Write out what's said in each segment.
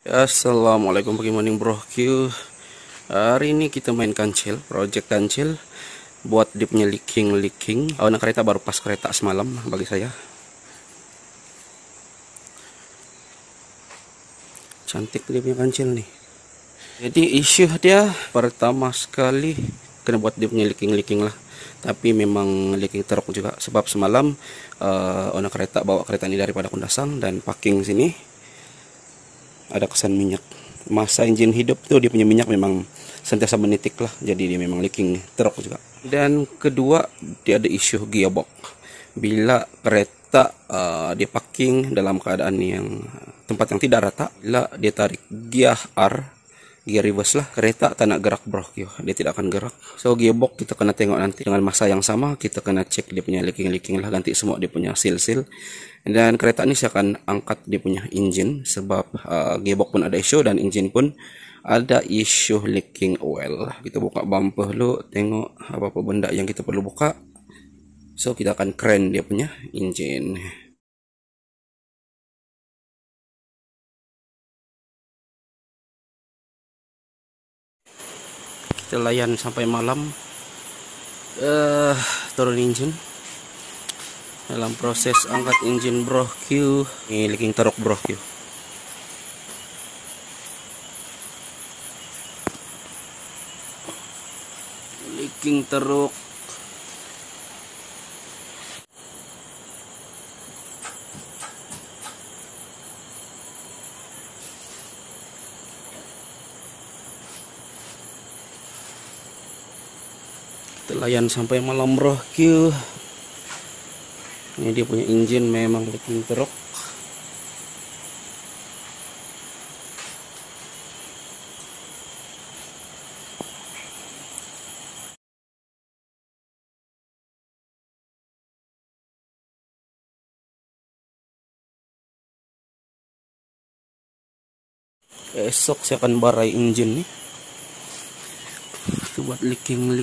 Assalamualaikum, pagi morning bro Q. Hari ini kita main kancil, project kancil buat dia punya leaking. Anak kereta baru pas kereta semalam bagi saya. Cantik dia punya kancil nih. Jadi isu dia pertama sekali kena buat dia punya leaking lah. Tapi memang leaking teruk juga sebab semalam anak kereta bawa kereta ini daripada Kundasang dan parking sini ada kesan minyak. Masa engine hidup tuh dia punya minyak memang sentiasa menitik lah, jadi dia memang leaking teruk juga. Dan kedua, dia ada isu gearbox. Bila kereta dia parking dalam keadaan yang tempat yang tidak rata, bila dia tarik gear reverse lah, kereta tak nak gerak bro, dia tidak akan gerak. So gearbox kita kena tengok nanti dengan masa yang sama, kita kena cek dia punya leaking lah, ganti semua dia punya seal. Dan kereta ini saya akan angkat dia punya engine sebab gearbox pun ada isu dan engine pun ada isu leaking oil. Kita buka bumper dulu, tengok apa-apa benda yang kita perlu buka. So kita akan keren dia punya engine. Kita layan sampai malam, turun engine. Dalam proses angkat engine bro Q, ini leaking teruk bro Q. Leaking teruk. Kita layan sampai malam bro Q. Ini dia punya engine memang leaking teruk. Esok saya akan barai engine nih. Itu buat leaking.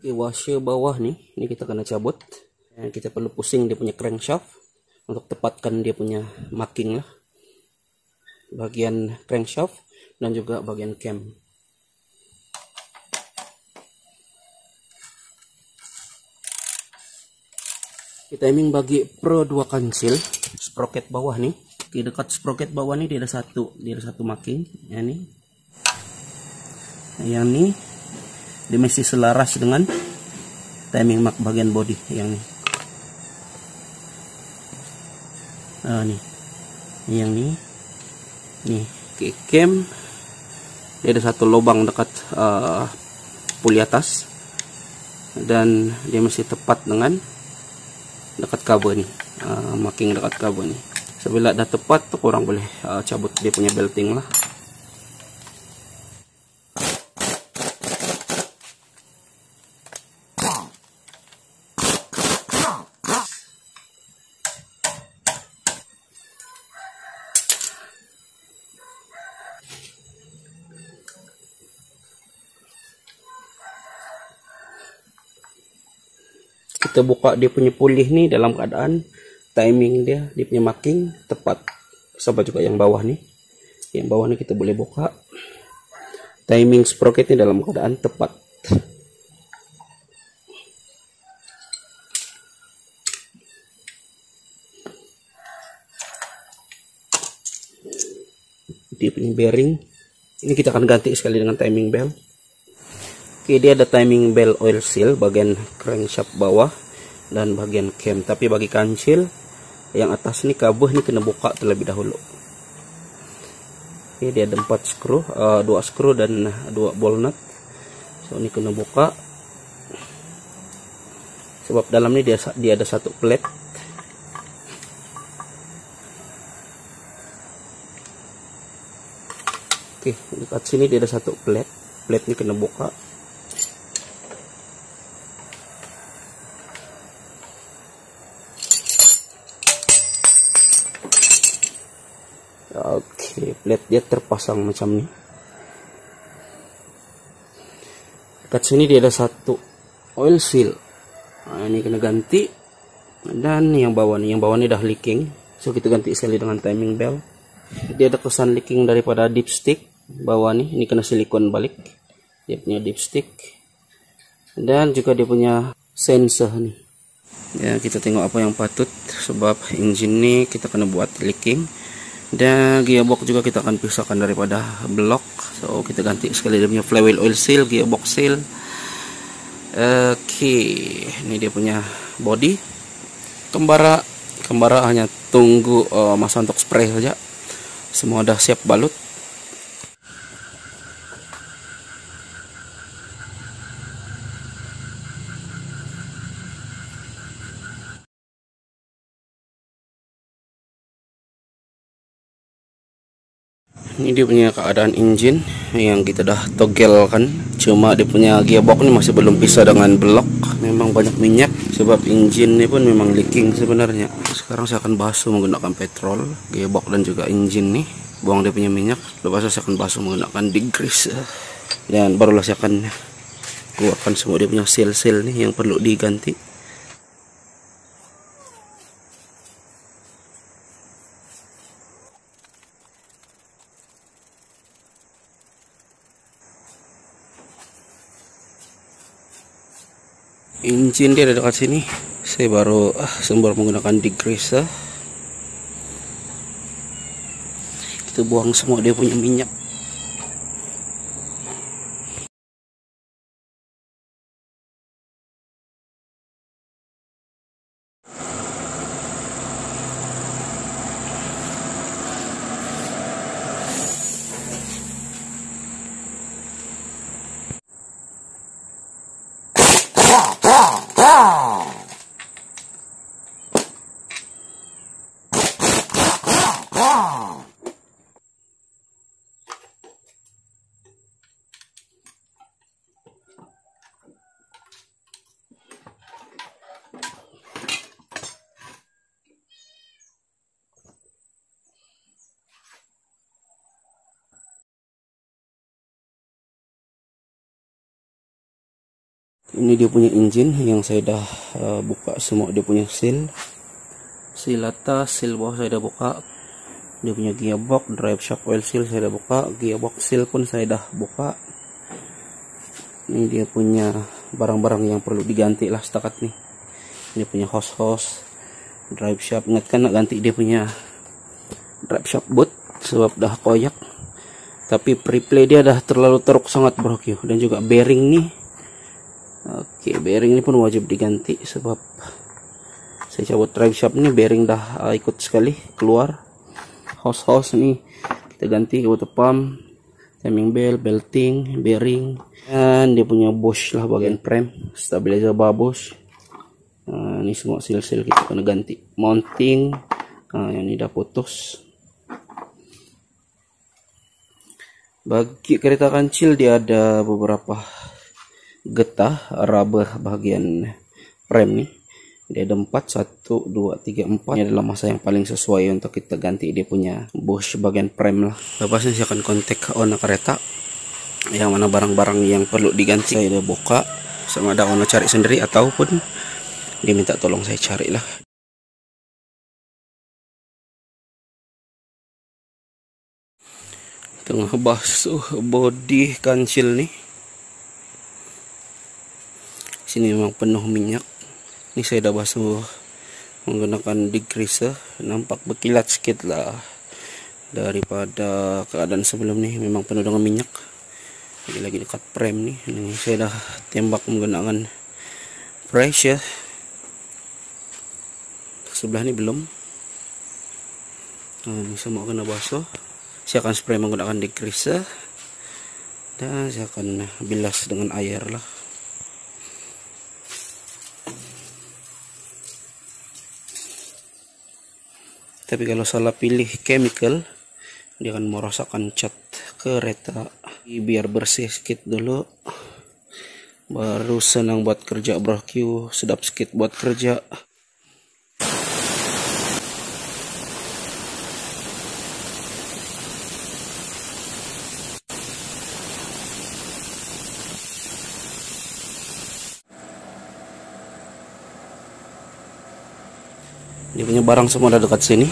Oke, washer bawah nih, ini kita kena cabut. Dan kita perlu pusing dia punya crankshaft untuk tepatkan dia punya marking lah. Bagian crankshaft dan juga bagian cam. Kita timing bagi Pro 2 kancil, sprocket bawah nih. Di dekat sprocket bawah nih dia ada satu marking, ya nih. Yang ini dia mesti selaras dengan timing mark bagian body yang ini. Nih, yang ini, nih ke cam dia ada satu lubang dekat puli atas dan dia mesti tepat dengan dekat cover nih, marking dekat cover nih. Sebila dah tepat tuh orang boleh cabut dia punya belting lah. Kita buka dia punya pulih nih dalam keadaan timing dia punya marking tepat. Sama juga yang bawah nih. Yang bawah nih kita boleh buka. Timing sprocket ini dalam keadaan tepat. dia punya bearing. Ini kita akan ganti sekali dengan timing belt. Oke, dia ada timing belt oil seal bagian crankshaft bawah dan bagian cam. Tapi bagi kancil yang atas ini kabeh ini kena buka terlebih dahulu. Oke, dia ada 4 skru, 2 skru dan 2 ball nut. So ini kena buka. Sebab dalam ini dia ada satu plate. Oke, dekat sini dia ada satu plate. Plate ini kena buka. Oke, plate dia terpasang macam ini. Dekat sini dia ada satu oil seal. Nah, ini kena ganti. Dan yang bawah nih dah leaking. So kita ganti sekali dengan timing belt. Dia ada kesan leaking daripada dipstick bawah nih. Ini kena silikon balik. Dia punya dipstick. Dan juga dia punya sensor nih. Ya, kita tengok apa yang patut. Sebab engine ini kita kena buat leaking. Dan gearbox juga kita akan pisahkan daripada blok. So kita ganti sekali dia punya flywheel oil seal, gearbox seal. Oke, ini dia punya body. Kembara hanya tunggu masa untuk spray saja. Semua udah siap balut. Ini dia punya keadaan engine yang kita dah toggle kan. Cuma dia punya gearbox ini masih belum pisah dengan blok. Memang banyak minyak sebab engine ini pun memang leaking sebenarnya. Sekarang saya akan basuh menggunakan petrol gearbox dan juga engine nih. Buang dia punya minyak. Lepas itu saya akan basuh menggunakan degrease. Dan barulah saya akan keluarkan semua dia punya seal-seal nih yang perlu diganti. Engine dia ada dekat sini. Saya baru sembur menggunakan degreaser. Kita buang semua dia punya minyak. Ini dia punya engine yang saya dah buka semua dia punya seal atas, seal bawah saya dah buka. Dia punya gearbox, drive shaft oil seal saya dah buka, gearbox seal pun saya dah buka. Ini dia punya barang-barang yang perlu diganti lah setakat nih. Ini punya hose, drive shaft. Ingatkan nak ganti dia punya drive shaft boot sebab dah koyak. Tapi preplay dia dah terlalu teruk sangat bro. Dan juga bearing nih. Oke, bearing ini pun wajib diganti sebab saya cabut drive shaft ini, bearing dah ikut sekali keluar. Hose nih kita ganti, water pump, timing belt, belting, bearing, dan dia punya bush lah bagian frame, stabilizer bar bush. Ini semua seal-seal kita kena ganti. Mounting, yang ini dah putus. Bagi kereta kancil dia ada beberapa getah rubber bagian frame nih. Dia ada 4, 1, 2, 3, 4. Ini adalah masa yang paling sesuai untuk kita ganti dia punya bush bagian frame lah. Lepasnya saya akan kontak owner kereta yang mana barang-barang yang perlu diganti. Saya udah buka, sama ada owner cari sendiri ataupun dia minta tolong saya cari lah. Tengah basuh bodi kancil nih. Sini memang penuh minyak. Ini saya dah basuh menggunakan degreaser. Nampak berkilat sedikit lah. daripada keadaan sebelum nih. Memang penuh dengan minyak. Lagi dekat frame nih. Ini saya dah tembak menggunakan brush ya. Sebelah ini belum. Nah, ini semua kena basuh. Saya akan spray menggunakan degreaser dan saya akan bilas dengan air lah. Tapi kalau salah pilih chemical, dia akan merosakkan cat kereta. Biar bersih sedikit dulu, baru senang buat kerja bro Q, sedap sedikit buat kerja. Dia punya barang semua ada dekat sini.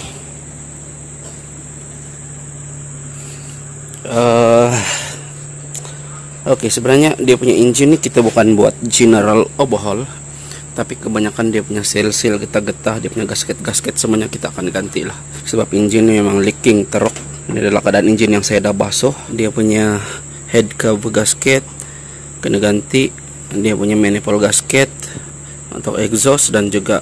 Oke, sebenarnya dia punya engine ini kita bukan buat general overhaul, tapi kebanyakan dia punya sel-sel getah-getah, dia punya gasket-gasket semuanya kita akan ganti lah. Sebab engine ini memang leaking teruk. Ini adalah keadaan engine yang saya dah basuh. Dia punya head cover gasket kena ganti. Dia punya manifold gasket untuk exhaust dan juga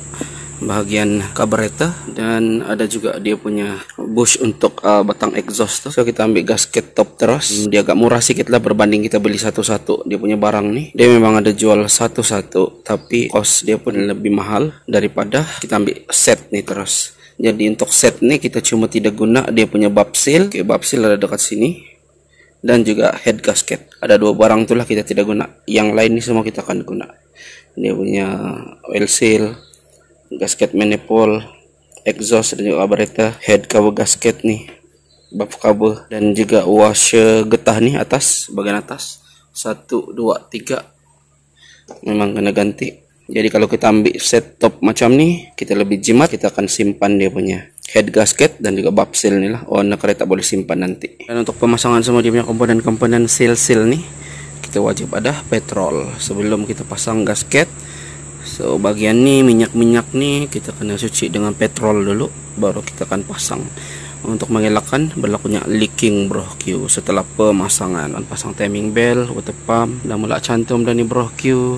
bahagian carburetor, dan ada juga dia punya bush untuk batang exhaust tuh. So kita ambil gasket top terus. Dia agak murah sedikit lah berbanding kita beli satu-satu. Dia punya barang nih, dia memang ada jual satu-satu, tapi cost dia pun lebih mahal daripada kita ambil set nih terus. Jadi untuk set nih kita cuma tidak guna dia punya bab seal. Oke, bab seal ada dekat sini, dan juga head gasket. Ada dua barang itulah kita tidak guna. Yang lain ini semua kita akan guna. Dia punya oil seal, gasket manifold, exhaust dan juga carburetor, head cover gasket nih, bab cover, dan juga washer getah nih atas, bagian atas 1, 2, 3 memang kena ganti. Jadi kalau kita ambil set top macam nih, kita lebih jimat, kita akan simpan dia punya head gasket dan juga bab seal nih lah. Owner kereta boleh simpan nanti. Dan untuk pemasangan semua dia punya komponen-komponen seal nih, kita wajib ada petrol sebelum kita pasang gasket. So bagian nih minyak-minyak nih kita kena cuci dengan petrol dulu, baru kita akan pasang untuk mengelakkan berlakunya leaking bro Q setelah pemasangan. Dan pasang timing belt, water pump, dan mula cantum dan nih bro Q.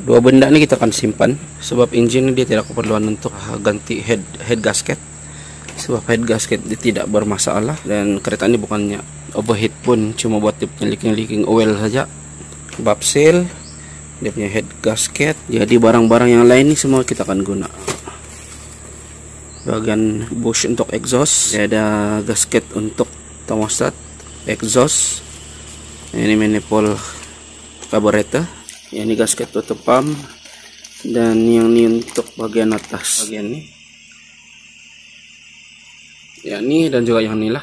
Dua benda ini kita akan simpan sebab engine ini dia tidak keperluan untuk ganti head gasket, sebab head gasket dia tidak bermasalah, dan kereta ini bukannya overheat pun, cuma buat dia punya leaking oil saja. Bab seal, dia punya head gasket. Jadi barang-barang yang lain ini semua kita akan guna. Bagian bush untuk exhaust, ada gasket untuk thermostat, exhaust. Ini manifold carburetor. Ini gasket water pump, dan yang ini untuk bagian atas, bagian ini. Ya ini dan juga yang ini lah.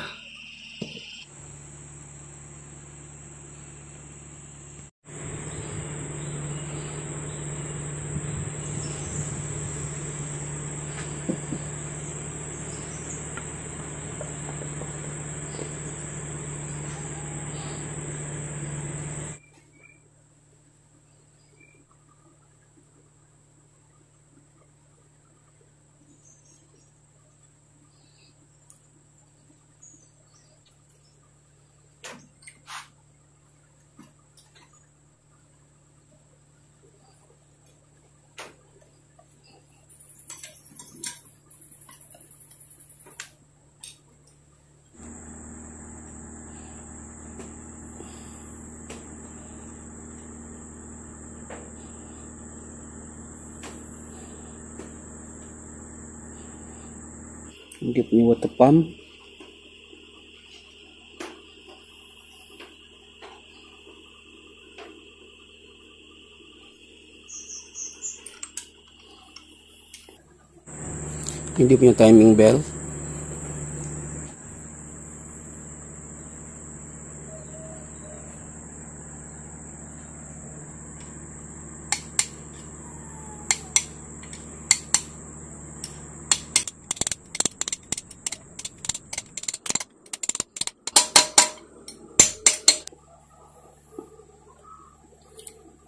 Dia punya water pump, ini dia punya timing belt,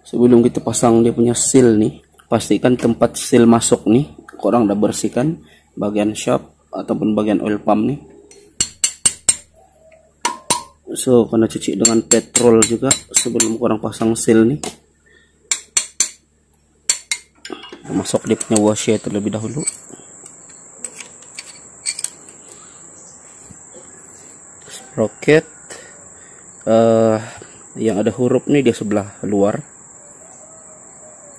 sebelum kita pasang dia punya seal nih, pastikan tempat seal masuk nih korang udah bersihkan bagian shop ataupun bagian oil pump nih. So kena cuci dengan petrol juga sebelum kurang pasang seal nih. Masuk dia punya washer terlebih dahulu. Sprocket yang ada huruf nih di sebelah luar,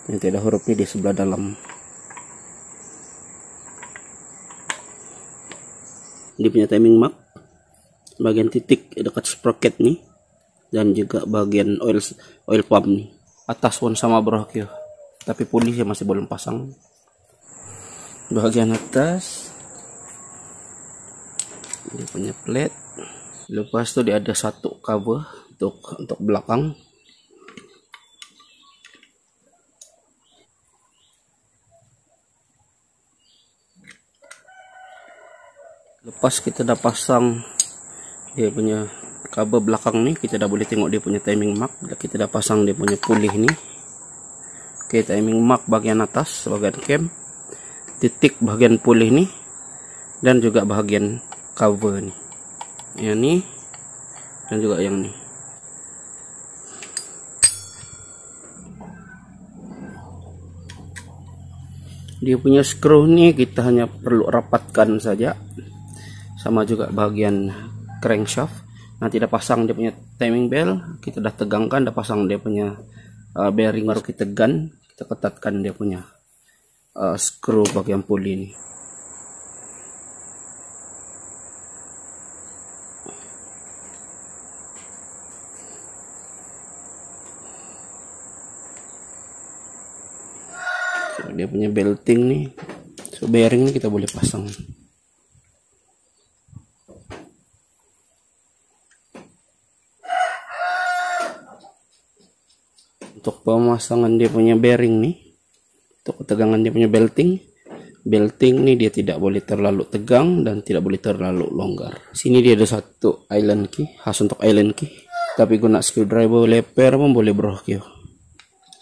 yang tidak ada huruf nih di sebelah dalam. Dia punya timing mark bagian titik dekat sprocket nih, dan juga bagian oil pump nih. Atas pun sama bro, tapi pulih ya masih belum pasang. Bagian atas dia punya plate. Lepas itu dia ada satu cover untuk belakang. Lepas kita udah pasang dia punya cover belakang nih, kita udah boleh tengok dia punya timing mark. Kita udah pasang dia punya pulih nih. Oke, timing mark bagian atas, bagian cam, titik bagian pulih nih, dan juga bagian cover nih. Yang nih dan juga yang nih. Dia punya screw nih kita hanya perlu rapatkan saja, sama juga bagian crankshaft. Nanti udah pasang dia punya timing bell, kita udah tegangkan, udah pasang dia punya bearing, baru kita tegan, kita ketatkan dia punya screw bagian puli ini. So, dia punya belting nih, so bearing ini kita boleh pasang. Untuk pemasangan dia punya bearing nih, untuk ketegangan dia punya belting nih dia tidak boleh terlalu tegang dan tidak boleh terlalu longgar. Sini dia ada satu island key, khas untuk island key, tapi guna screwdriver leper pun boleh bro.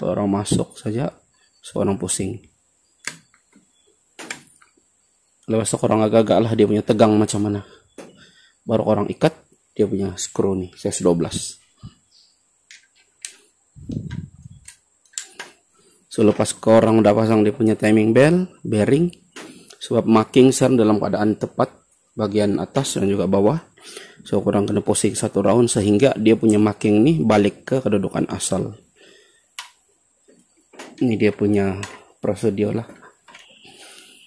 Orang masuk saja, seorang pusing. Lepas itu orang agak-agak lah dia punya tegang macam mana, baru orang ikat dia punya screw nih, size 12. So lepas korang udah pasang dia punya timing bell, bearing, sebab marking sen dalam keadaan tepat bagian atas dan juga bawah. So korang kena posing satu round sehingga dia punya marking nih balik ke kedudukan asal. Ini dia punya prosedur lah.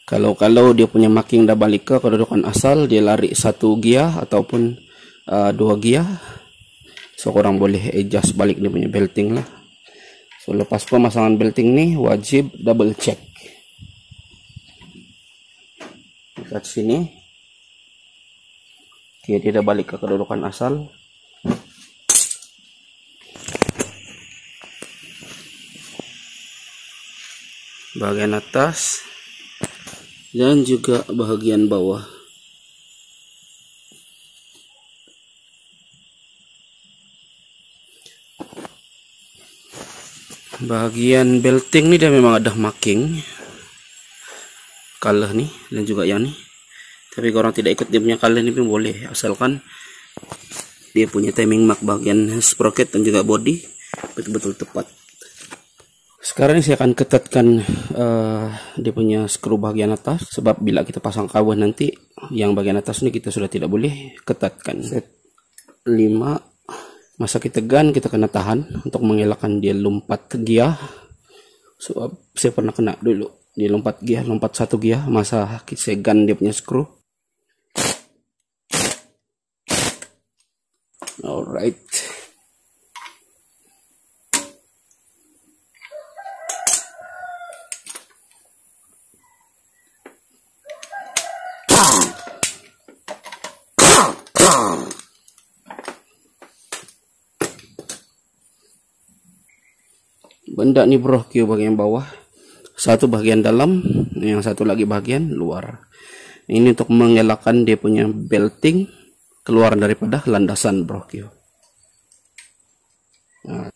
Kalau dia punya marking udah balik ke kedudukan asal, dia lari 1 gear ataupun 2 gear. So korang boleh adjust balik dia punya belting lah. So lepas pemasangan belting nih wajib double check. Dekat sini. Oke, dia udah balik ke kedudukan asal. Bagian atas dan juga bagian bawah. Bagian belting nih dia memang ada marking color nih dan juga yang nih, tapi kalau orang tidak ikut dia punya color ini pun boleh, asalkan dia punya timing mark bagian sprocket dan juga body betul-betul tepat. Sekarang ini saya akan ketatkan dia punya skru bagian atas, sebab bila kita pasang cover nanti yang bagian atas ini kita sudah tidak boleh ketatkan. Set 5. Masa kita tegan, kita kena tahan untuk mengelakkan dia lompat gear. So, saya pernah kena dulu dia lompat 1 gear masa saya gun dia punya skru. Alright. Benda nih bro, bagian bawah, satu bagian dalam, yang satu lagi bagian luar. Ini untuk mengelakkan dia punya belting keluar daripada landasan bro. Nah,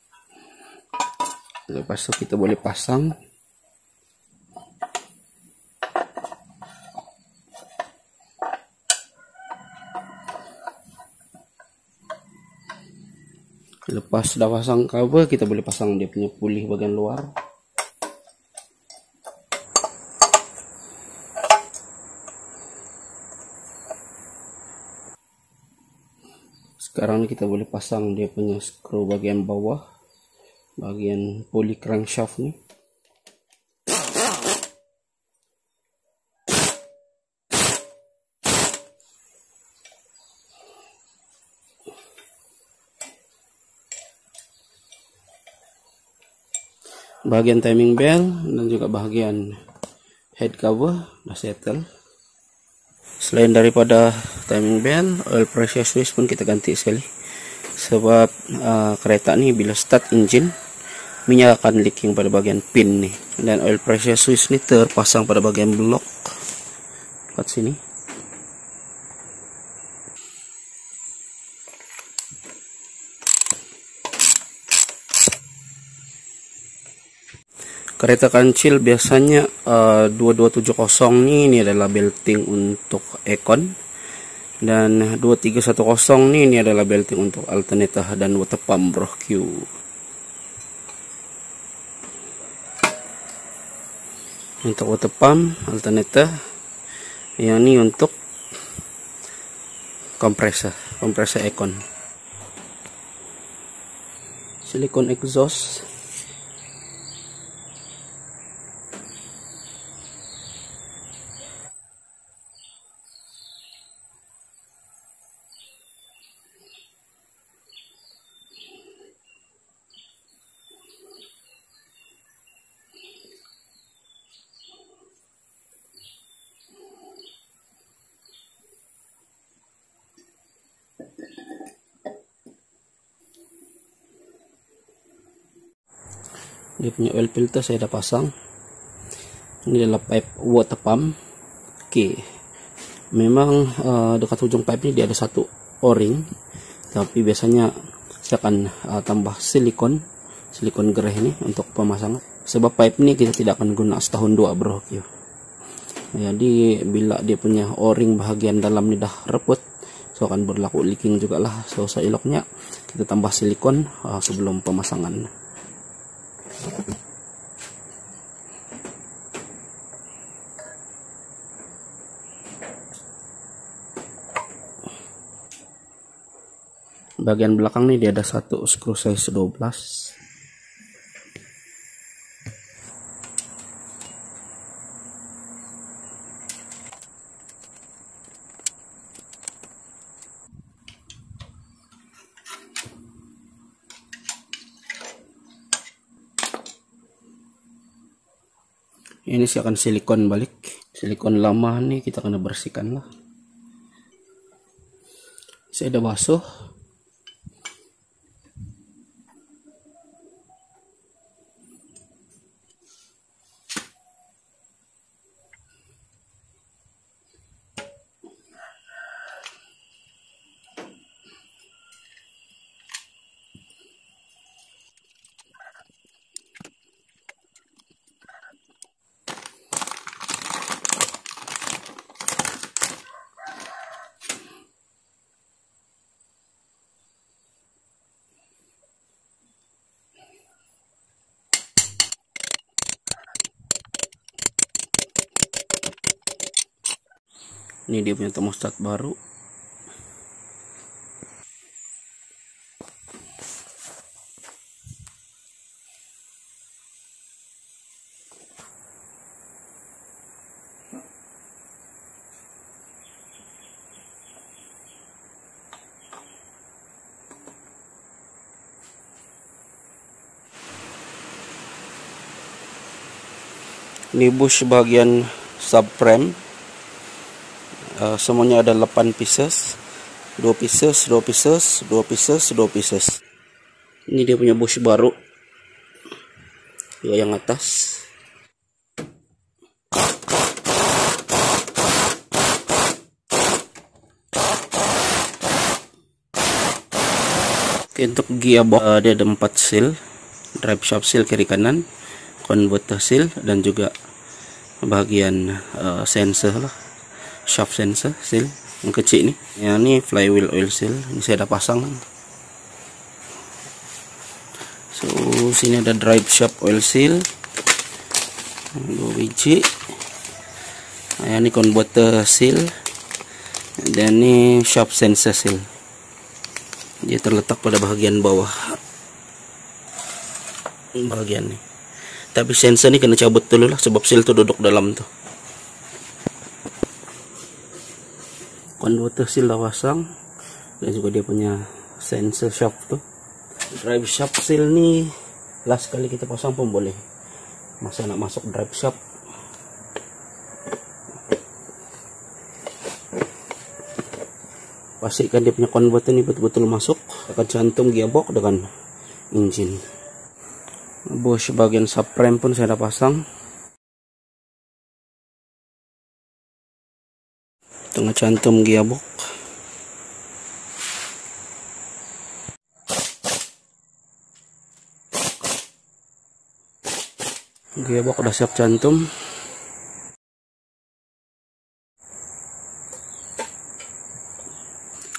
lepas itu kita boleh pasang. Lepas dah pasang cover, kita boleh pasang dia punya pulih bagian luar. Sekarang ni kita boleh pasang dia punya skru bagian bawah, bagian puli crankshaft ni. Bahagian timing bell dan juga bahagian head cover dah settle. Selain daripada timing bell, oil pressure switch pun kita ganti sekali. Sebab kereta ni bila start engine, minyak akan leaking pada bahagian pin ni. Dan oil pressure switch ni terpasang pada bahagian blok kat sini. Kereta kancil biasanya 2270 ni adalah belting untuk aircon, dan 2310 ni adalah belting untuk alternator dan water pump bro Q. Untuk water pump alternator, yang ni untuk kompresor aircon. Silicone exhaust. Dia punya oil filter saya dah pasang. Ini adalah pipe water pump. Okey. Memang dekat ujung pipe ni dia ada satu o-ring, tapi biasanya saya akan tambah silikon gereh ni untuk pemasangan. Sebab pipe ni kita tidak akan guna setahun dua bro. Jadi bila dia punya o-ring bahagian dalam ni dah reput, so akan berlaku leaking jugalah. So seeloknya kita tambah silikon sebelum pemasangan. Bagian belakang nih dia ada satu skru size 12. Ini sih akan silikon balik. Silikon lama nih kita kena bersihkan lah. Saya udah basuh. Ini dia punya termostat baru. Ini bush bagian subframe. Semuanya ada 8 pieces, 2 pieces, 2 pieces, 2 pieces, 2 pieces. Ini dia punya bush baru, yang atas. Oke, untuk gearbox dia ada 4 seal, drive shaft seal kiri kanan, converter seal, dan juga bagian sensor lah, shaft sensor seal yang kecil nih. Yang ini flywheel oil seal, ini saya dah pasang. So sini ada drive shaft oil seal 2 biji. Nah, ini converter seal, dan ini shaft sensor seal. Dia terletak pada bagian bawah, bagian ini. Tapi sensor ini kena cabut dulu lah, sebab seal tuh duduk dalam tuh. Converter seal dah pasang, dan juga dia punya sensor shaft tuh. Drive shaft seal nih last kali kita pasang pun boleh, masa nak masuk drive shaft. Pastikan dia punya converter ini betul-betul masuk. Akan cantum gearbox dengan engine. Bush bagian subframe pun saya dah pasang. Tengah cantum gearbox. Gearbox udah siap cantum.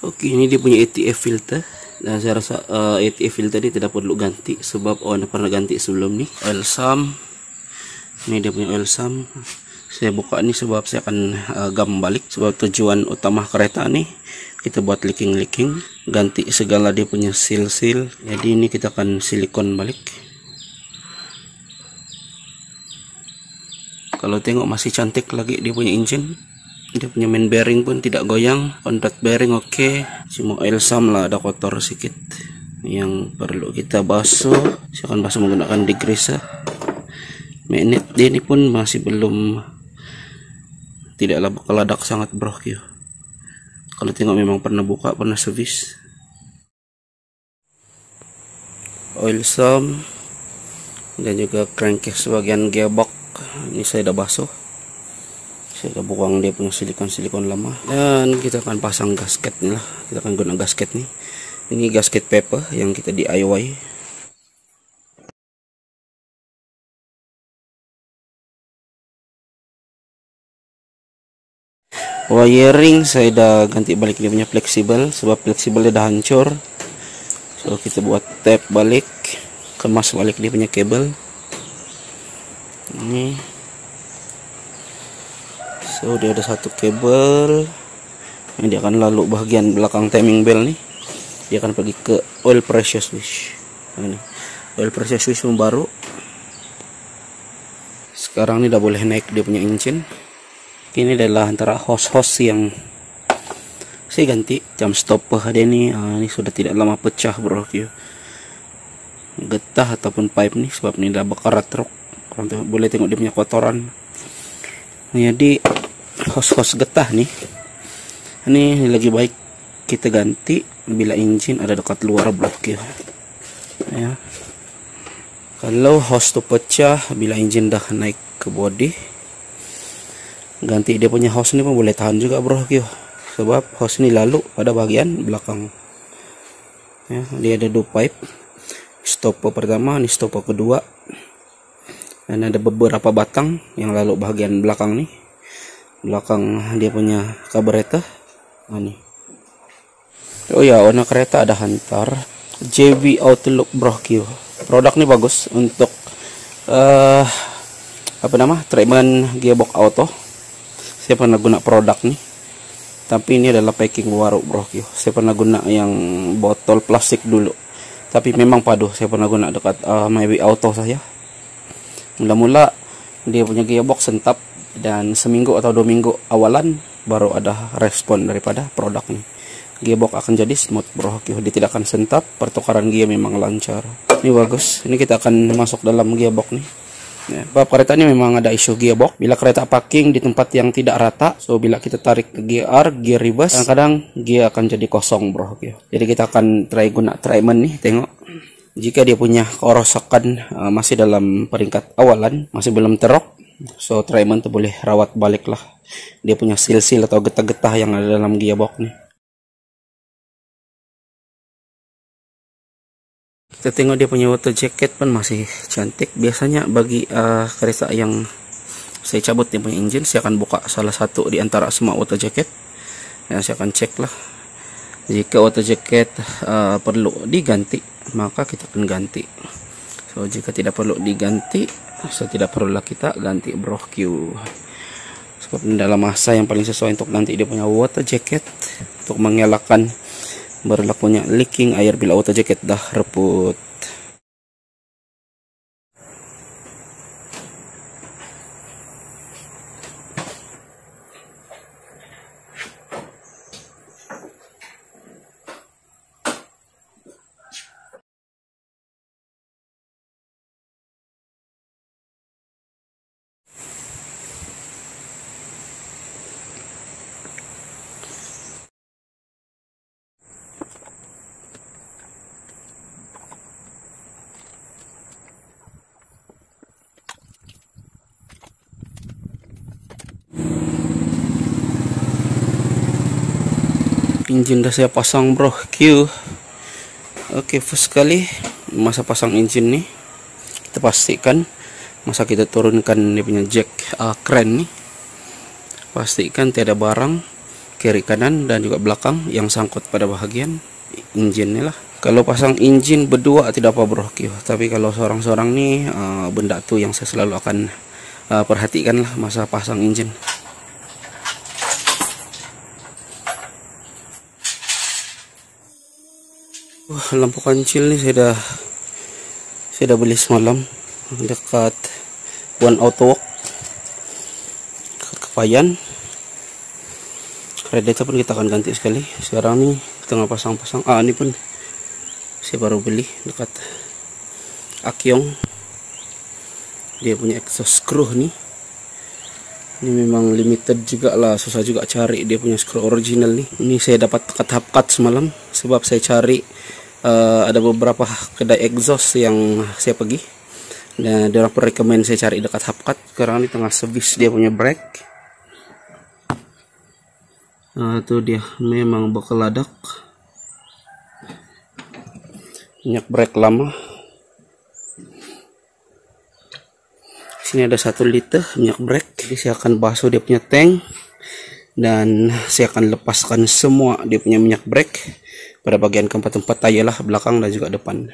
Oke, ini dia punya ATF filter. Dan saya rasa ATF filter ini tidak perlu ganti, sebab pernah ganti sebelum nih. Oil sump. Ini dia punya oil sump. Saya buka ini sebab saya akan gam balik, sebab tujuan utama kereta nih kita buat leaking, ganti segala dia punya seal. Jadi ini kita akan silikon balik. Kalau tengok masih cantik lagi dia punya engine. Dia punya main bearing pun tidak goyang. Contact bearing oke. Cuma oil sump lah ada kotor sedikit, yang perlu kita basuh. Saya akan basuh menggunakan degreaser. Magnet dia ini pun masih belum, tidaklah keladak sangat bro. Kalau tengok memang pernah buka, pernah servis. Oil sump dan juga crankcase bagian gearbox ini saya dah basuh. Saya dah buang dia punya silikon lama, dan kita akan pasang gasket nih lah. Kita akan guna gasket nih. Ini gasket paper yang kita DIY. Wiring saya dah ganti balik dia punya fleksibel, sebab fleksibelnya dah hancur. So kita buat tape balik, kemas balik dia punya kabel. Ini. So dia ada satu kabel. Ini dia akan lalu bagian belakang timing bell nih. Dia akan pergi ke oil pressure switch. Ini oil pressure switch pun baru. Sekarang ini udah boleh naik dia punya engine. Ini adalah antara hose yang saya ganti. Jam stopper dia nih, ini sudah tidak lama pecah bro. Getah ataupun pipe nih, sebab ini udah bakarat truk. Boleh tengok dia punya kotoran. Jadi hose getah nih, ini lagi baik kita ganti bila engine ada dekat luar blok ya. Kalau hose tu pecah bila engine dah naik ke body, ganti dia punya hose ini pun boleh tahan juga bro, sebab hose ini lalu pada bagian belakang. Dia ada dua pipe, stopper pertama, ini stopper kedua, dan ada beberapa batang yang lalu bagian belakang nih. Belakang dia punya carburetor. Nih. Oh ya, warna kereta ada hantar JB Outlook bro. Produk ini bagus untuk treatment gearbox auto. Saya pernah guna produk nih, tapi ini adalah packing baru bro. Saya pernah guna yang botol plastik dulu, tapi memang padu. Saya pernah guna dekat MyWay Auto saya. Mula-mula dia punya gearbox sentap, dan seminggu atau 2 minggu awalan baru ada respon daripada produk ini. Gearbox akan jadi smooth bro. Dia tidak akan sentap, pertukaran gear memang lancar. Ini bagus. Ini kita akan masuk dalam gearbox nih. Bab kereta ini memang ada isu gearbox. Bila kereta parking di tempat yang tidak rata, so bila kita tarik ke gear reverse, kadang-kadang gear akan jadi kosong bro. Jadi kita akan try guna treatment nih. Tengok, jika dia punya kerosakan masih dalam peringkat awalan, masih belum terok, so treatment tuh boleh rawat balik lah dia punya seal atau getah-getah yang ada dalam gearbox nih. Kita tengok dia punya water jacket pun masih cantik. Biasanya bagi kereta yang saya cabut dia punya engine, saya akan buka salah satu di antara semua water jacket, dan saya akan cek lah. Jika water jacket perlu diganti, maka kita akan ganti. So jika tidak perlu diganti, tidak perlulah kita ganti bro Q. Sebab dalam masa yang paling sesuai untuk nanti dia punya water jacket untuk mengelakkan berlakunya leaking air bila water jacket dah reput. Engine dah saya pasang bro Q. Oke, first kali masa pasang engine nih kita pastikan masa kita turunkan dia punya jack kren nih, pastikan tiada barang kiri kanan dan juga belakang yang sangkut pada bahagian engine nih lah. Kalau pasang engine berdua tidak apa bro Q, tapi kalau seorang-seorang nih benda tuh yang saya selalu akan perhatikan lah masa pasang engine. Lampu kancil nih saya dah beli semalam dekat One Auto Work Kepayan. Radiator pun kita akan ganti sekali. Sekarang nih tengah pasang-pasang. Ini pun saya baru beli dekat Akyong. Dia punya exhaust screw nih. Ini memang limited juga lah, susah juga cari dia punya screw original nih. Ini saya dapat dekat Hapkat semalam sebab saya cari ada beberapa kedai exhaust yang saya pergi dan dia orang rekomend saya cari dekat Hapkat. Sekarang di tengah servis dia punya brake. Itu dia memang bekeladak, minyak brake lama. Sini ada 1 liter minyak brake. Jadi saya akan basuh dia punya tank dan saya akan lepaskan semua dia punya minyak brake pada bagian keempat-empat tayar lah, belakang dan juga depan.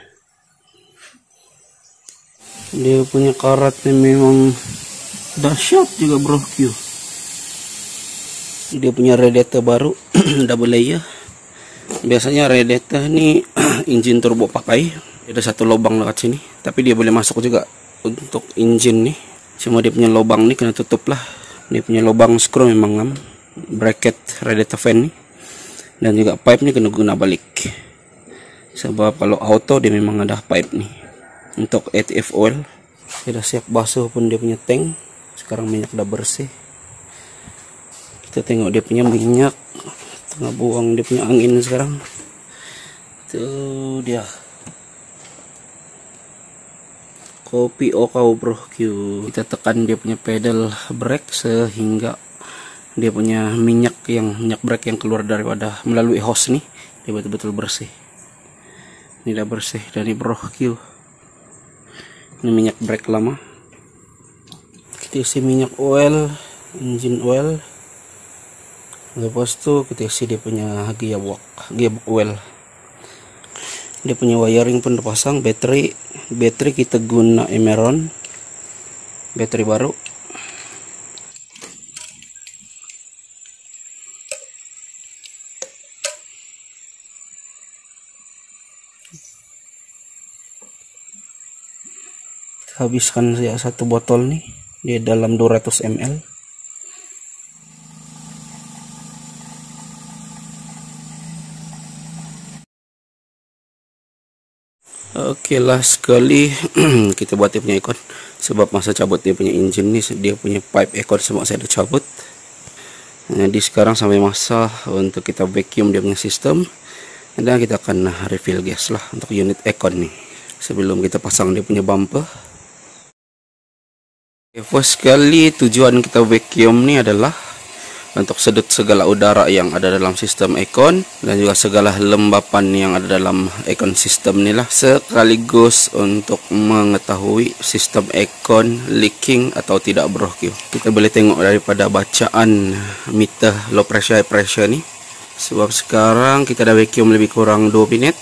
Dia punya karatnya memang dahsyat juga bro Q. Dia punya radiator baru double layer. Biasanya radiator ini engine turbo pakai ada 1 lubang dekat sini, tapi dia boleh masuk juga untuk engine nih. Cuma dia punya lubang nih kena tutup lah. Dia punya lubang screw memang bracket radiator fan nih, dan juga pipe nih kena guna balik. Sebab kalau auto dia memang ada pipe nih untuk ATF oil. Sudah siap basuh pun dia punya tank. Sekarang minyak udah bersih. Kita tengok dia punya minyak, tengah buang dia punya angin sekarang. Tuh dia kopi okau bro Q. Kita tekan dia punya pedal brake sehingga dia punya minyak brake yang keluar daripada melalui hose nih dia betul-betul bersih. Ini udah bersih dari bro Q. Ini minyak brake lama. Kita isi minyak oil, engine oil. Lepas itu kita isi dia punya gearbox oil. Dia punya wiring pun terpasang. Baterai kita guna Emeron, baterai baru. Habiskan saya 1 botol nih, dia dalam 200 ml. Oke, last sekali kita buat dia punya ekor. Sebab masa cabut dia punya engine nih, dia punya pipe ekor semua saya udah cabut. Jadi sekarang sampai masa untuk kita vacuum dia punya sistem, dan kita akan refill gas lah untuk unit ekor nih sebelum kita pasang dia punya bumper. First sekali tujuan kita vacuum nih adalah untuk sedut segala udara yang ada dalam sistem aircon dan juga segala lembapan yang ada dalam aircon sistem inilah, sekaligus untuk mengetahui sistem aircon leaking atau tidak bro Q. Kita boleh tengok daripada bacaan meter low pressure high pressure nih. Sebab sekarang kita dah vacuum lebih kurang 2 minit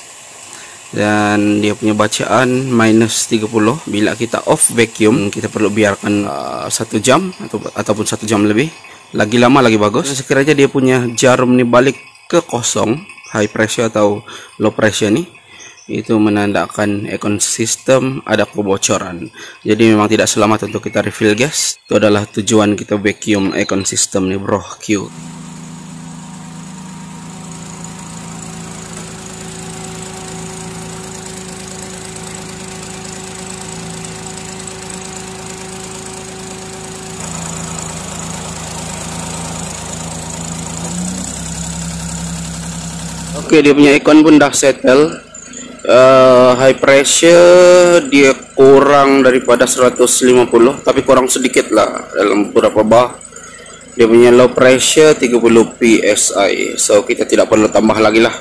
dan dia punya bacaan -30. Bila kita off vacuum, kita perlu biarkan 1 jam ataupun 1 jam lebih. Lagi lama lagi bagus. Sekiranya dia punya jarum nih balik ke kosong, high pressure atau low pressure nih, itu menandakan aircon system ada kebocoran. Jadi memang tidak selamat untuk kita refill gas. Itu adalah tujuan kita vacuum aircon system nih bro Q. Oke, dia punya aircon pun dah settle. High pressure dia kurang daripada 150, tapi kurang sedikit lah dalam beberapa bar. Dia punya low pressure 30 psi, so kita tidak perlu tambah lagi lah,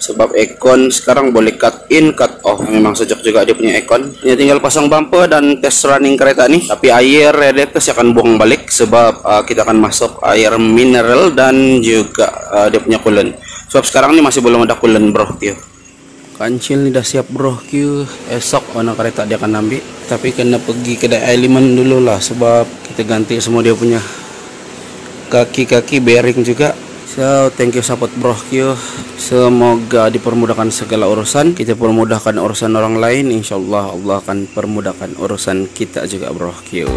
sebab aircon sekarang boleh cut in cut off. Memang sejak juga dia punya aircon. Dia tinggal pasang bumper dan tes running kereta nih, tapi air radiator saya akan buang balik, sebab kita akan masuk air mineral dan juga dia punya coolant. Sebab sekarang ini masih belum ada coolant bro Q. Kancil ini dah siap bro Q. Esok warna kereta dia akan ambil, tapi kena pergi kedai Element dulu lah, sebab kita ganti semua dia punya kaki-kaki bearing juga. So thank you support bro Q. Semoga dipermudahkan segala urusan. Kita permudahkan urusan orang lain, insyaallah Allah akan permudahkan urusan kita juga bro Q.